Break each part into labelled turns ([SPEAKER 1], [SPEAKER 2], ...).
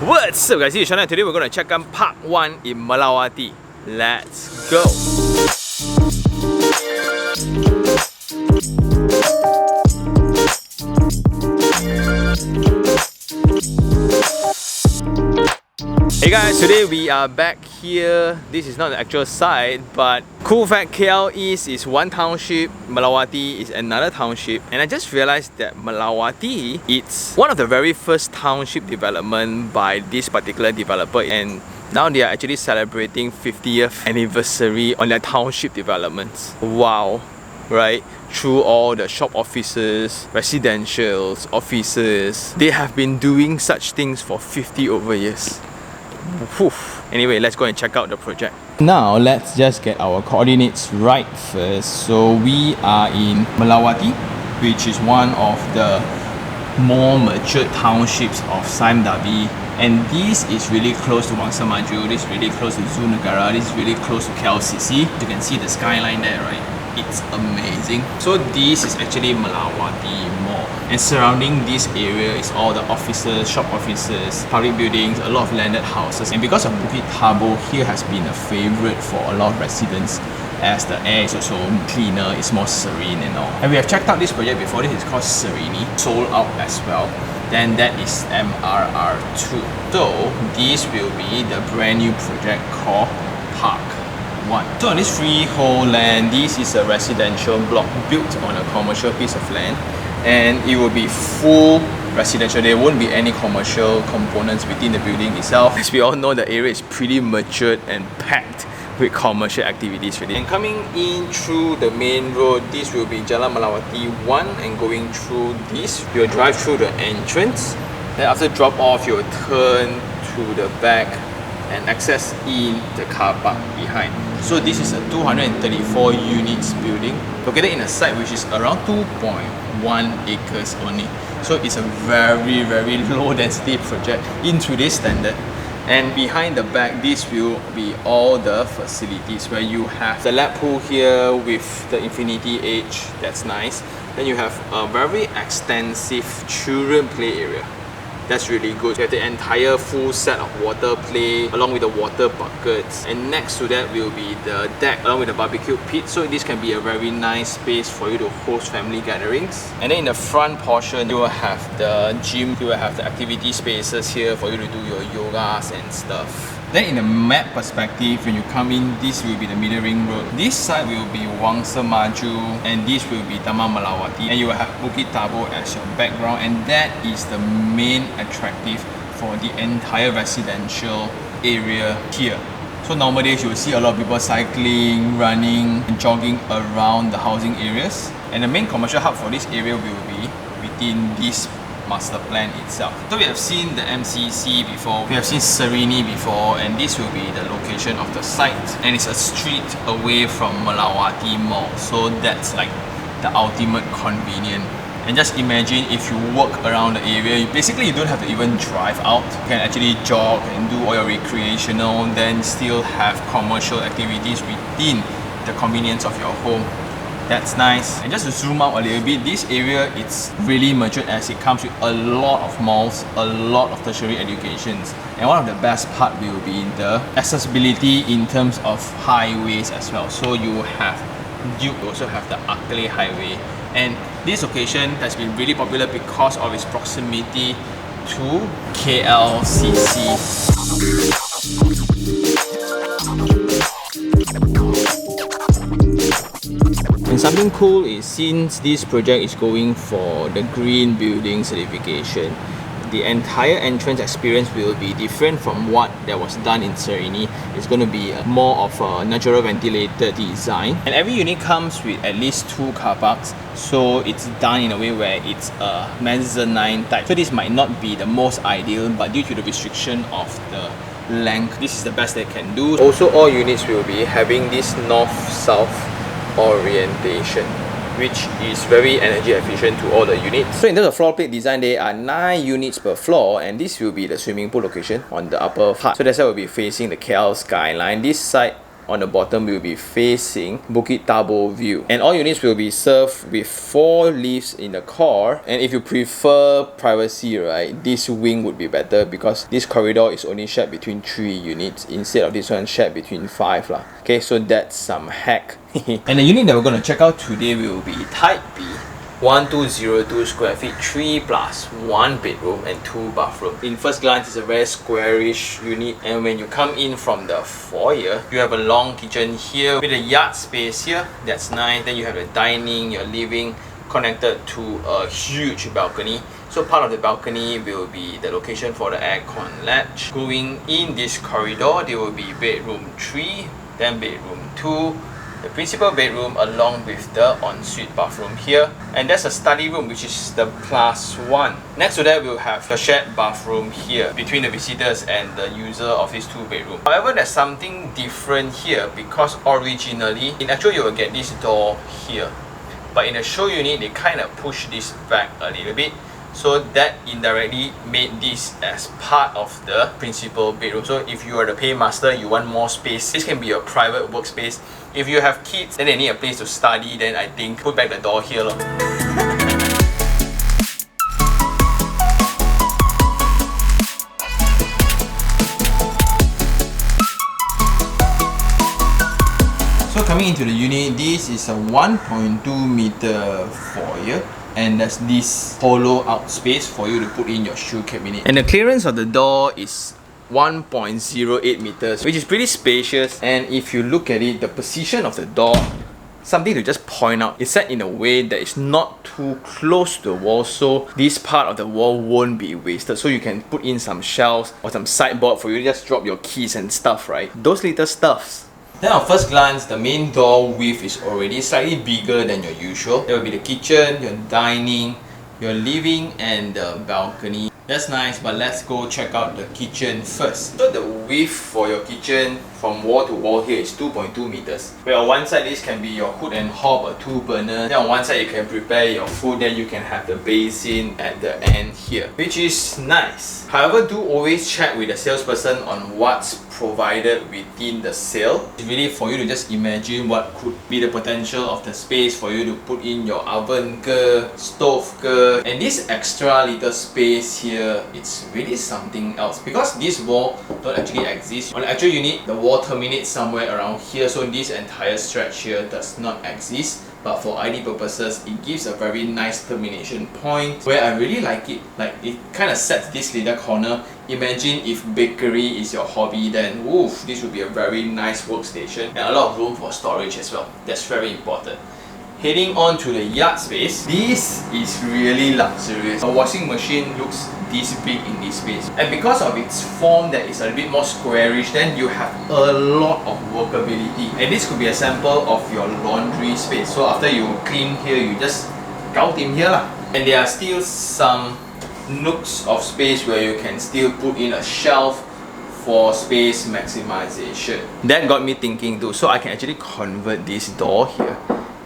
[SPEAKER 1] What's up guys, it's Shana. Today we're going to check out Park 1 in Melawati. Let's go! Hey guys, today we are back here. This is not the actual site, but cool fact, KL East is one township, Melawati is another township, and I just realized that Melawati, it's one of the very first township development by this particular developer, and now they are actually celebrating 50th anniversary on their township developments. Wow, right? Through all the shop offices, residentials, offices, they have been doing such things for 50 over years. Whew. Anyway, let's go and check out the project. Now, let's just get our coordinates right first. So we are in Melawati, which is one of the more matured townships of Sime Darby. And this is really close to Wangsa Maju, this is really close to Zunagara, this is really close to KLCC. You can see the skyline there, right? It's amazing. So this is actually Melawati Mall, and surrounding this area is all the offices, shop offices, public buildings, a lot of landed houses. And because of Bukit Tabo here has been a favorite for a lot of residents, as the air is also cleaner, it's more serene and all. And we have checked out this project before. This is called Serenity, sold out as well. Then that is MRR2. So this will be the brand new project called Park 1. So on this freehold land, this is a residential block built on a commercial piece of land, and it will be full residential. There won't be any commercial components within the building itself. As we all know, the area is pretty matured and packed with commercial activities really. And coming in through the main road, this will be Jalan Melawati 1, and going through this, you'll drive through the entrance. Then after drop off, you'll turn to the back and access in the car park behind. So this is a 234 units building located in a site which is around 2.1 acres only. So it's a very low density project in today's standard. And behind the back, this will be all the facilities where you have the lap pool here with the infinity edge. That's nice. Then you have a very extensive children play area. That's really good. You have the entire full set of water play along with the water buckets, and next to that will be the deck along with the barbecue pit. So this can be a very nice space for you to host family gatherings. And then in the front portion, you will have the gym, you will have the activity spaces here for you to do your yogas and stuff. Then in the map perspective, when you come in, this will be the middle ring road. This side will be Wangsa Maju, and this will be Taman Melawati, and you will have Bukit Tabo as your background, and that is the main attractive for the entire residential area here. So nowadays you will see a lot of people cycling, running, and jogging around the housing areas, and the main commercial hub for this area will be within this master plan itself. So we have seen the MCC before, we have seen Serenity before, and this will be the location of the site, and it's a street away from Melawati Mall, so that's like the ultimate convenience. And just imagine if you walk around the area, basically you don't have to even drive out. You can actually jog and do all your recreational, then still have commercial activities within the convenience of your home. That's nice. And just to zoom out a little bit, this area, it's really matured as it comes with a lot of malls, a lot of tertiary educations. And one of the best part will be the accessibility in terms of highways as well. So you also have the Arklay Highway. And this location has been really popular because of its proximity to KLCC. And something cool is, since this project is going for the green building certification, the entire entrance experience will be different from what that was done in Serenity. It's going to be more of a natural ventilated design, and every unit comes with at least 2 car parks, so it's done in a way where it's a mezzanine type. So this might not be the most ideal, but due to the restriction of the length, this is the best they can do. Also, all units will be having this north-south orientation, which is very energy efficient to all the units. So in terms of floor plate design, there are 9 units per floor, and this will be the swimming pool location on the upper part. So that's why we'll be facing the KL skyline. This side on the bottom will be facing Bukit Tabo view. And all units will be served with 4 lifts in the core. And if you prefer privacy, right, this wing would be better because this corridor is only shared between 3 units instead of this one shared between 5 lah. Okay, so that's some hack. And the unit that we're going to check out today will be Type B. 1202 square feet, 3 plus 1 bedroom and 2 bathroom. In first glance, it's a very squarish unit, and when you come in from the foyer, you have a long kitchen here with a yard space here. That's nice. Then you have the dining, your living connected to a huge balcony. So part of the balcony will be the location for the aircon latch. Going in this corridor, there will be bedroom 3, then bedroom 2, the principal bedroom along with the ensuite bathroom here, and there's a study room which is the +1. Next to that, we'll have the shared bathroom here between the visitors and the user of this 2 bedroom. However, there's something different here because originally in actual you will get this door here, but in the show unit they kind of push this back a little bit, so that indirectly made this as part of the principal bedroom. So if you are the paymaster, you want more space, this can be your private workspace. If you have kids, then they need a place to study, then I think put back the door here lor. So coming into the unit, this is a 1.2 meter foyer. And there's this hollow out space for you to put in your shoe cabinet. And the clearance of the door is 1.08 meters, which is pretty spacious. And if you look at it, the position of the door, something to just point out, it's set in a way that is not too close to the wall, so this part of the wall won't be wasted. So you can put in some shelves or some sideboard for you to just drop your keys and stuff, right? Those little stuffs. Then at first glance, the main door width is already slightly bigger than your usual. There will be the kitchen, your dining, your living and the balcony. That's nice, but let's go check out the kitchen first. So the width for your kitchen from wall to wall here is 2.2 meters. Where on one side this can be your hood and hob, a 2 burner. Then on one side you can prepare your food, then you can have the basin at the end here, which is nice. However, do always check with the salesperson on what's provided within the sale. It's really for you to just imagine what could be the potential of the space for you to put in your oven ke, stove ke. And this extra little space here, it's really something else because this wall don't actually exist. On the actual unit, the wall terminates somewhere around here, so this entire stretch here does not exist. But for ID purposes, it gives a very nice termination point where I really like it. Like, it kind of sets this little corner. Imagine if bakery is your hobby, then oof, this would be a very nice workstation and a lot of room for storage as well. That's very important. Heading on to the yard space, this is really luxurious. A washing machine looks this big in this space, and because of its form that is a bit more squarish, then you have a lot of workability. And this could be a sample of your laundry space. So after you clean here, you just gao tim here lah. And there are still some nooks of space where you can still put in a shelf for space maximization. That got me thinking too, so I can actually convert this door here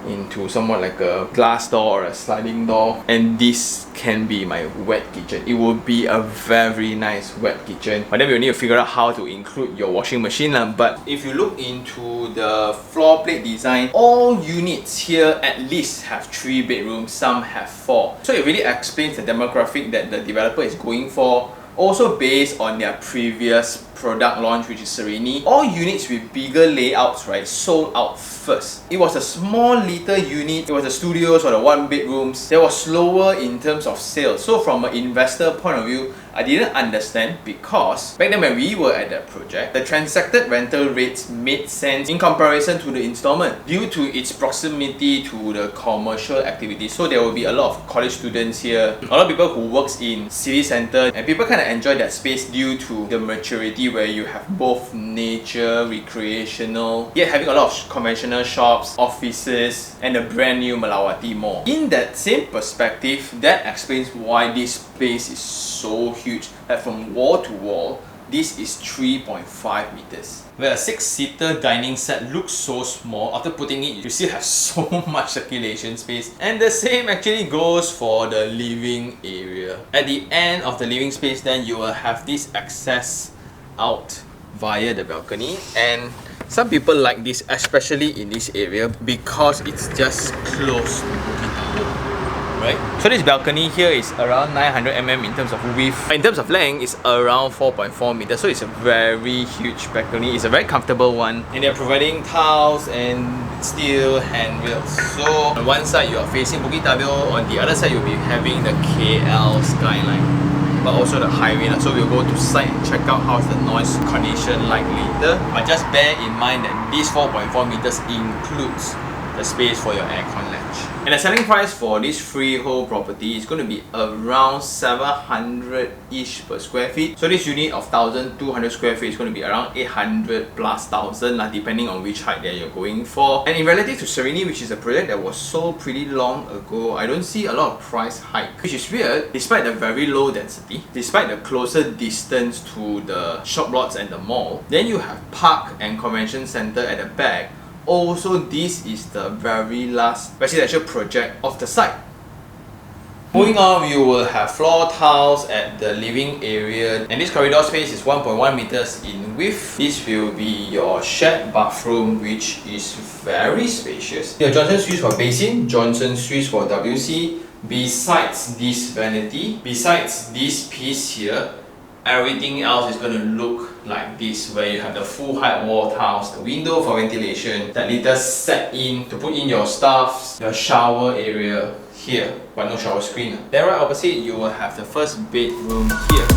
[SPEAKER 1] into somewhat like a glass door or a sliding door, and this can be my wet kitchen. It will be a very nice wet kitchen, but then we'll need to figure out how to include your washing machine. But if you look into the floor plate design, all units here at least have 3 bedrooms, some have 4. So it really explains the demographic that the developer is going for. Also based on their previous product launch, which is Serenity, all units with bigger layouts, right, sold out first. It was a small little unit, it was the studios or the 1 bedrooms that was slower in terms of sales. So from an investor point of view, I didn't understand because back then when we were at that project, the transacted rental rates made sense in comparison to the installment due to its proximity to the commercial activity. So there will be a lot of college students here, a lot of people who works in city center, and people kind of enjoy that space due to the maturity where you have both nature, recreational, yet having a lot of conventional shops, offices, and a brand new Melawati Mall. In that same perspective, that explains why this space is so huge. That from wall to wall, this is 3.5 meters. Where a 6-seater dining set looks so small, after putting it, you still have so much circulation space. And the same actually goes for the living area. At the end of the living space, then you will have this access out via the balcony, and Some people like this, especially in this area, because it's just close to Bukit Tawau, right? So this balcony here is around 900 mm in terms of width. In terms of length, it's around 4.4 meters. So it's a very huge balcony. It's a very comfortable one. And they're providing tiles and steel handrails. So on one side you are facing Bukit Tawau, on the other side you'll be having the KL skyline, but also the highway. So we'll go to site and check out how's the noise condition like later. But just bear in mind that this 4.4 meters includes the space for your aircon latch. And the selling price for this freehold property is going to be around 700-ish per square feet. So this unit of 1,200 square feet is going to be around 800 plus 1,000 depending on which height that you're going for. And in relative to Serenity, which is a project that was sold pretty long ago, I don't see a lot of price hike, which is weird despite the very low density, despite the closer distance to the shop lots and the mall. Then you have park and convention center at the back. Also, this is the very last residential project of the site. Moving on, you will have floor tiles at the living area, and this corridor space is 1.1 meters in width. This will be your shared bathroom, which is very spacious. Your Johnson suite for basin, Johnson suite for WC. Besides this vanity, besides this piece here, everything else is going to look like this, where you have the full height wall tiles, the window for ventilation, that little set in to put in your stuffs, your shower area here, but no shower screen. Then right opposite, you will have the first bedroom here.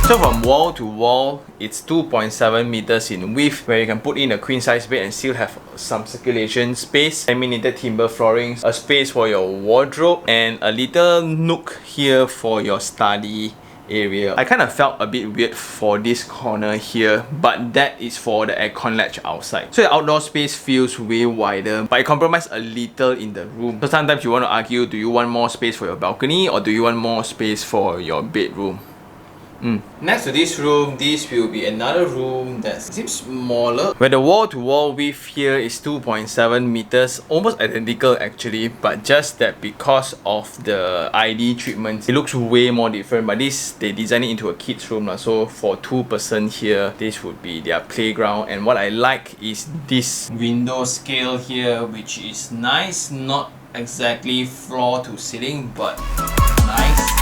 [SPEAKER 1] So from wall to wall, it's 2.7 meters in width, where you can put in a queen size bed and still have some circulation space, laminated timber floorings, a space for your wardrobe, and a little nook here for your study area. I kind of felt a bit weird for this corner here, but that is for the aircon latch outside. So the outdoor space feels way wider, but it compromised a little in the room. So sometimes you want to argue, do you want more space for your balcony or do you want more space for your bedroom? Next to this room, this will be another room that seems smaller, where the wall-to-wall width here is 2.7 meters, almost identical actually, but just that because of the ID treatment, it looks way more different. But this, they designed it into a kids room, so for 2% here, this would be their playground. And what I like is this window scale here, which is nice, not exactly floor to ceiling, but nice.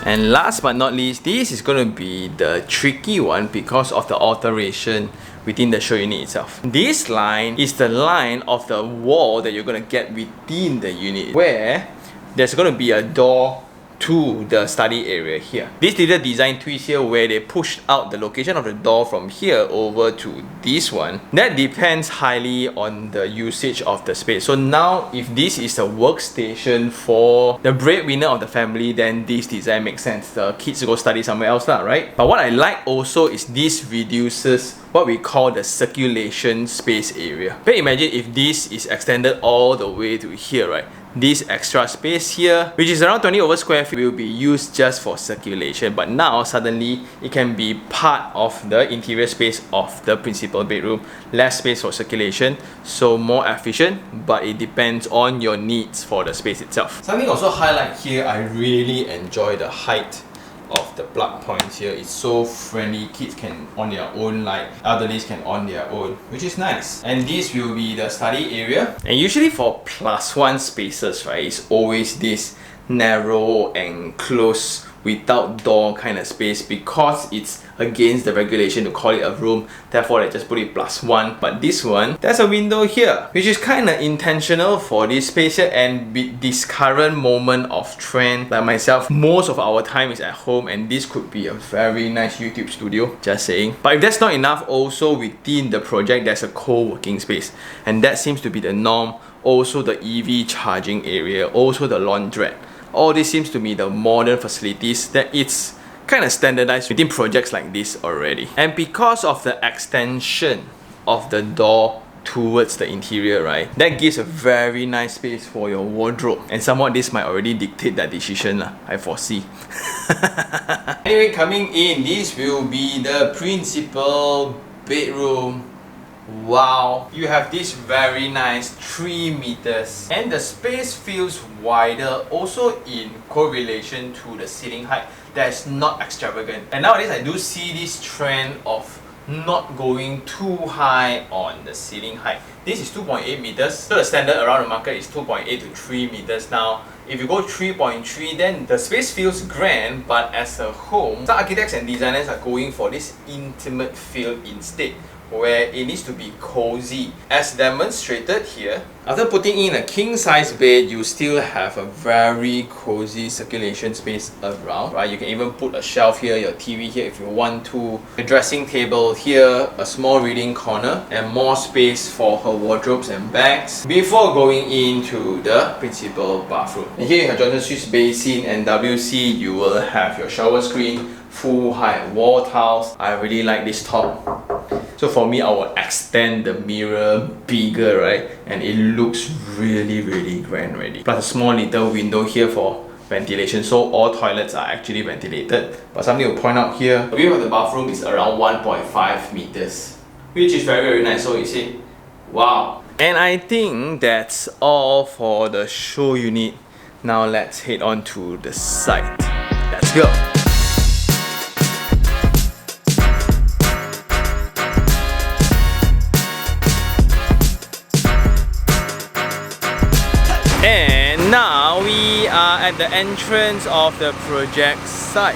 [SPEAKER 1] And last but not least, this is going to be the tricky one because of the alteration within the show unit itself. This line is the line of the wall that you're going to get within the unit, where there's going to be a door to the study area here. This little design twist here, where they pushed out the location of the door from here over to this one, that depends highly on the usage of the space. So now, if this is a workstation for the breadwinner of the family, then this design makes sense. The kids go study somewhere else, right? But what I like also is this reduces what we call the circulation space area. But imagine if this is extended all the way to here, right? This extra space here, which is around 20 over square feet, will be used just for circulation. But now suddenly it can be part of the interior space of the principal bedroom. Less space for circulation, so more efficient, but it depends on your needs for the space itself. Something also highlight here, I really enjoy the height of the plug points here. It's so friendly. Kids can on their own, like elderlies can on their own, which is nice. And this will be the study area. And usually for +1 spaces, right, it's always this narrow and close without door kind of space, because it's against the regulation to call it a room. Therefore, I just put it +1. But this one, there's a window here, which is kind of intentional for this space here. And with this current moment of trend, like myself, most of our time is at home, and this could be a very nice YouTube studio, just saying. But if that's not enough, also within the project, there's a co-working space, and that seems to be the norm. Also the EV charging area, also the laundrette. All this seems to be the modern facilities that it's kind of standardized within projects like this already. And because of the extension of the door towards the interior, right, that gives a very nice space for your wardrobe. And somewhat this might already dictate that decision, I foresee. Anyway, coming in, this will be the principal bedroom Wow, you have this very nice 3 meters and the space feels wider, also in correlation to the ceiling height that's not extravagant. And nowadays I do see this trend of not going too high on the ceiling height. This is 2.8 meters, so the standard around the market is 2.8 to 3 meters now. If you go 3.3, then the space feels grand, but as a home, some architects and designers are going for this intimate feel instead, where it needs to be cozy. As demonstrated here, after putting in a king size bed, you still have a very cozy circulation space around, right? You can even put a shelf here, your TV here if you want to, a dressing table here, a small reading corner, and more space for her wardrobes and bags before going into the principal bathroom. And here you have Johnson Swiss basin and WC. You will have your shower screen, full height wall tiles. I really like this top. So for me, I will extend the mirror bigger, right? And it looks really grand already. Plus a small little window here for ventilation. So all toilets are actually ventilated. But something to point out here, the view of the bathroom is around 1.5 meters, which is very nice. So you see, wow. And I think that's all for the show unit. Now let's head on to the site. Let's go. And now we are at the entrance of the project site.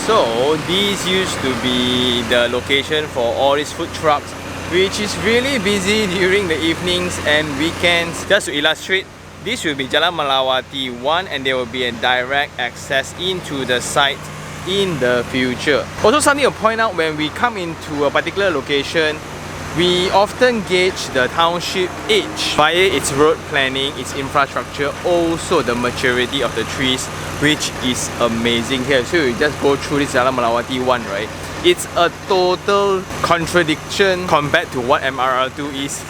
[SPEAKER 1] So this used to be the location for all these food trucks, which is really busy during the evenings and weekends. Just to illustrate, this will be Jalan Melawati 1 and there will be a direct access into the site in the future. Also something to point out, when we come into a particular location, we often gauge the township age via its road planning, its infrastructure, also the maturity of the trees, which is amazing here. So you just go through this Jalan Melawati 1, right? It's a total contradiction compared to what MRR2 is.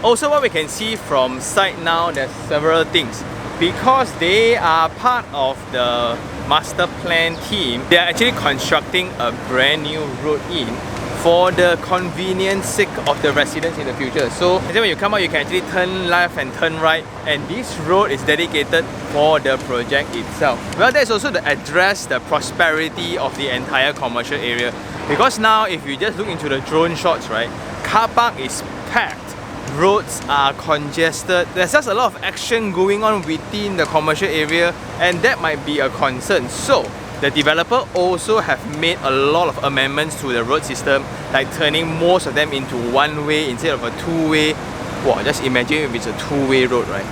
[SPEAKER 1] Also, what we can see from site now, there's several things. Because they are part of the master plan team, they are actually constructing a brand new road in for the convenience sake of the residents in the future. So when you come out, you can actually turn left and turn right, and this road is dedicated for the project itself. Well, that's also to address the prosperity of the entire commercial area, because now if you just look into the drone shots, right, car park is packed, roads are congested, there's just a lot of action going on within the commercial area, and that might be a concern. So the developer also have made a lot of amendments to the road system, like turning most of them into one-way instead of a two-way. Wow, just imagine if it's a two-way road, right?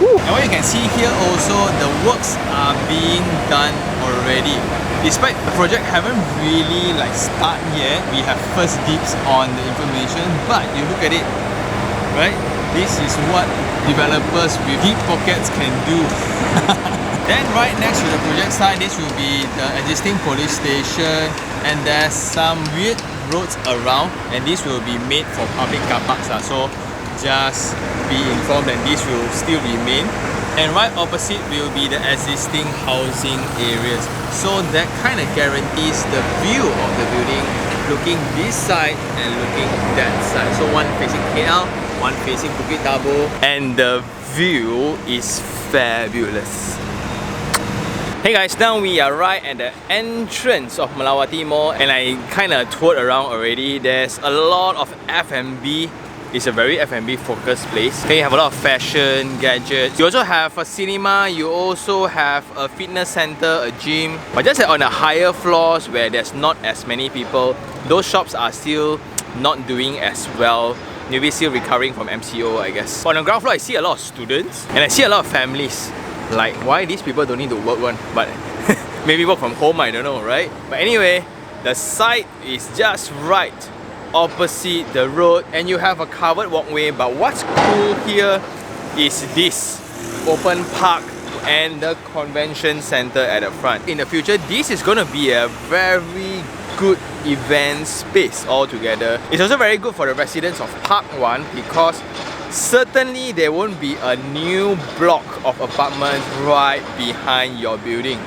[SPEAKER 1] Woo. And what you can see here also, the works are being done already. Despite the project haven't really start yet, we have first dips on the information, but you look at it, right? This is what developers with deep pockets can do. Then right next to the project site, this will be the existing police station, and there's some weird roads around, and this will be made for public car parks. So just be informed that this will still remain. And right opposite will be the existing housing areas. So that kind of guarantees the view of the building, looking this side and looking that side. So one facing KL, one facing Bukit Dabo, and the view is fabulous. Hey guys, now we are right at the entrance of Melawati Mall, and I kind of toured around already. There's a lot of F&B. It's a very F&B focused place. Okay, you have a lot of fashion, gadgets. You also have a cinema, you also have a fitness center, a gym. But just on the higher floors where there's not as many people, those shops are still not doing as well. Maybe still recovering from MCO, I guess. On the ground floor, I see a lot of students and I see a lot of families. Like, why these people don't need to work one, but maybe work from home, I don't know, right? But anyway, the site is just right opposite the road and you have a covered walkway. But what's cool here is this open park and the convention center at the front. In the future, this is gonna be a very good event space altogether. It's also very good for the residents of Park 1 because certainly there won't be a new block of apartments right behind your building.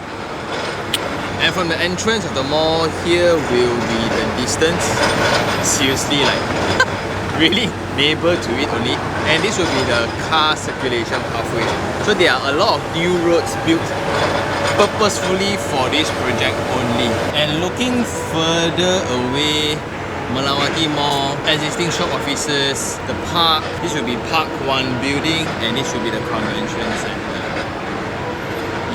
[SPEAKER 1] And from the entrance of the mall, here will be the distance. Seriously, really neighbor to it only, and this will be the car circulation pathway. So there are a lot of new roads built purposefully for this project only. And looking further away, Melawati Mall, existing shop offices, the park. This will be Park 1 building, and this will be the convention center.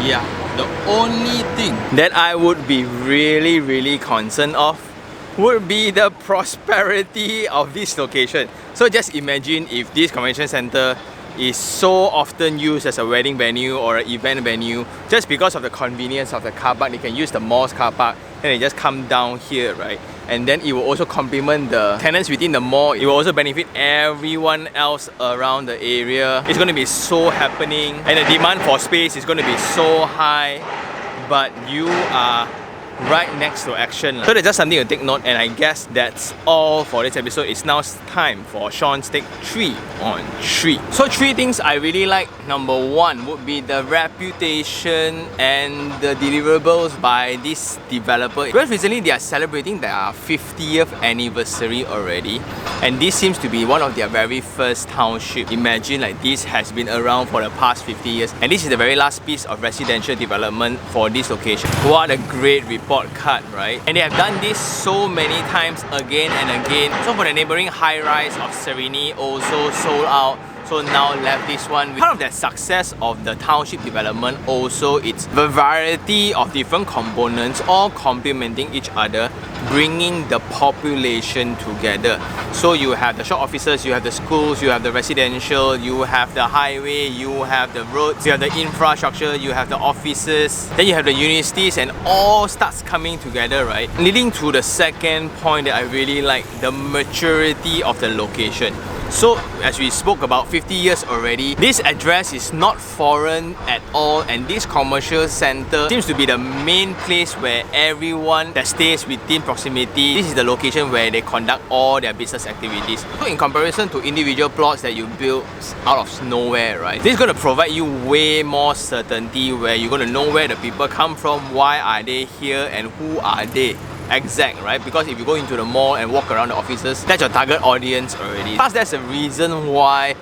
[SPEAKER 1] Yeah, the only thing that I would be really concerned of would be the prosperity of this location. So just imagine if this convention center is so often used as a wedding venue or an event venue, just because of the convenience of the car park. They can use the mall's car park and they just come down here, right? And then it will also complement the tenants within the mall. It will also benefit everyone else around the area. It's going to be so happening, and the demand for space is going to be so high, but you are right next to action. So that's just something to take note, and I guess that's all for this episode. It's now time for Sean's take 3 on 3. So 3 things I really like. Number 1 would be the reputation and the deliverables by this developer. Because recently they are celebrating their 50th anniversary already, and this seems to be one of their very first township. Imagine like this has been around for the past 50 years, and this is the very last piece of residential development for this location. What a great report card, right? And they have done this so many times again and again. So for the neighboring high-rise of Serenity also sold out. So now left this one. Part of the success of the township development also it's the variety of different components all complementing each other, bringing the population together. So you have the shop offices, you have the schools, you have the residential, you have the highway, you have the roads, you have the infrastructure, you have the offices, then you have the universities, and all starts coming together, right? Leading to the second point that I really like, the maturity of the location. So as we spoke about 50 years already, this address is not foreign at all, and this commercial center seems to be the main place where everyone that stays within proximity, this is the location where they conduct all their business activities. So in comparison to individual plots that you build out of nowhere, right? This is going to provide you way more certainty where you're going to know where the people come from, why are they here, and who are they. Exact, right? Because if you go into the mall and walk around the offices, that's your target audience already. Plus, that's the reason why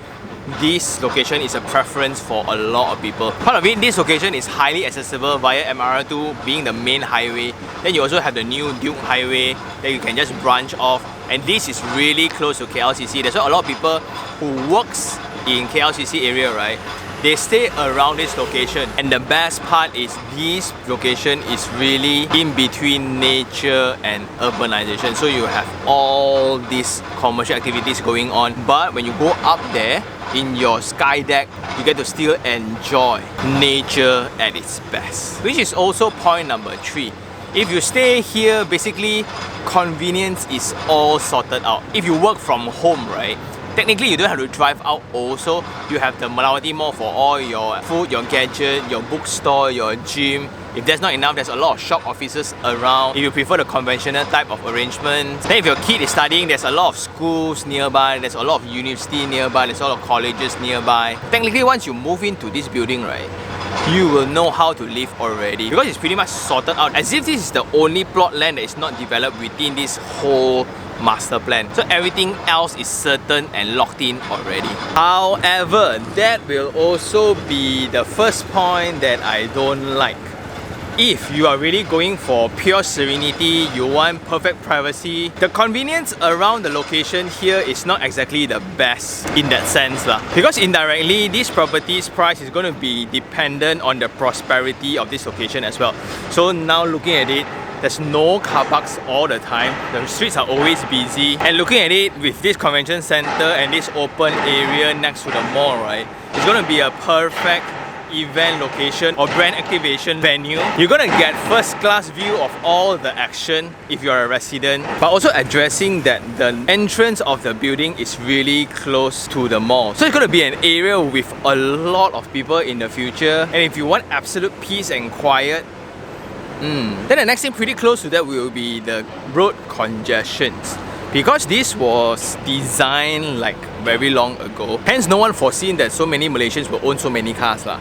[SPEAKER 1] this location is a preference for a lot of people. Part of it, this location is highly accessible via MRT being the main highway. Then you also have the new Duke Highway that you can just branch off. And this is really close to KLCC. That's why a lot of people who works in KLCC area, right? They stay around this location, and the best part is this location is really in between nature and urbanization. So you have all these commercial activities going on, but when you go up there in your sky deck, you get to still enjoy nature at its best. Which is also point number 3. If you stay here, basically convenience is all sorted out. If you work from home, right? Technically, you don't have to drive out also. You have the Melawati Mall for all your food, your gadget, your bookstore, your gym. If that's not enough, there's a lot of shop offices around. If you prefer the conventional type of arrangement. Then if your kid is studying, there's a lot of schools nearby, there's a lot of university nearby, there's a lot of colleges nearby. Technically, once you move into this building, right, you will know how to live already, because it's pretty much sorted out as if this is the only plot land that is not developed within this whole master plan. So everything else is certain and locked in already. However, that will also be the first point that I don't like. If you are really going for pure serenity, you want perfect privacy, the convenience around the location here is not exactly the best in that sense lah. Because indirectly, this property's price is going to be dependent on the prosperity of this location as well. So now looking at it, there's no car parks all the time. The streets are always busy. And looking at it with this convention center and this open area next to the mall, right, it's going to be a perfect event location or brand activation venue. You're gonna get first class view of all the action if you're a resident, but also addressing that the entrance of the building is really close to the mall. So it's gonna be an area with a lot of people in the future. And if you want absolute peace and quiet, then the next thing pretty close to that will be the road congestions. Because this was designed like very long ago, hence no one foreseen that so many Malaysians will own so many cars lah.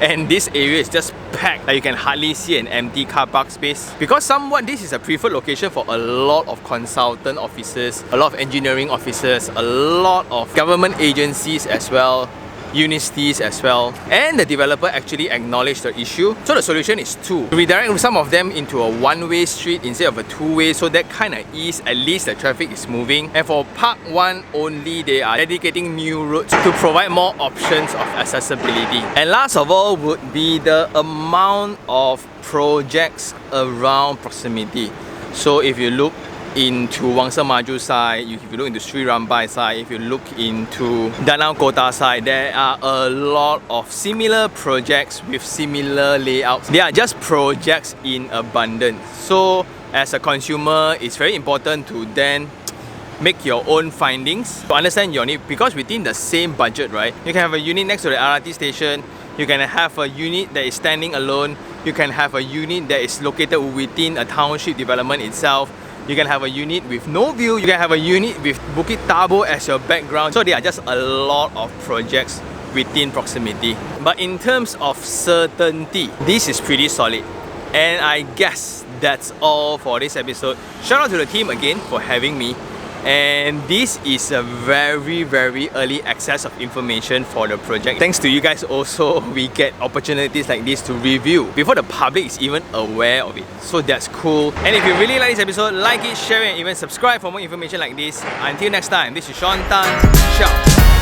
[SPEAKER 1] and this area is just packed. Like you can hardly see an empty car park space because somewhat this is a preferred location for a lot of consultant offices, a lot of engineering offices, a lot of government agencies as well, universities as well, and the developer actually acknowledged the issue. So the solution is to redirect some of them into a one-way street instead of a two-way, so that kind of ease at least the traffic is moving. And for Park 1 only, they are dedicating new routes to provide more options of accessibility. And last of all would be the amount of projects around proximity. So if you look into Wangsa Maju side, if you look into Sri Rambai side, if you look into Danau Kota side, there are a lot of similar projects with similar layouts. They are just projects in abundance. So as a consumer, it's very important to then make your own findings to understand your need, because within the same budget, right, you can have a unit next to the LRT station, you can have a unit that is standing alone, you can have a unit that is located within a township development itself, you can have a unit with no view, you can have a unit with Bukit Tabo as your background. So there are just a lot of projects within proximity. But in terms of certainty, this is pretty solid. And I guess that's all for this episode. Shout out to the team again for having me. And this is a very early access of information for the project. Thanks to you guys also, we get opportunities like this to review before the public is even aware of it. So that's cool. And if you really like this episode, like it, share it, and even subscribe for more information like this. Until next time, this is Sean Tan. Ciao.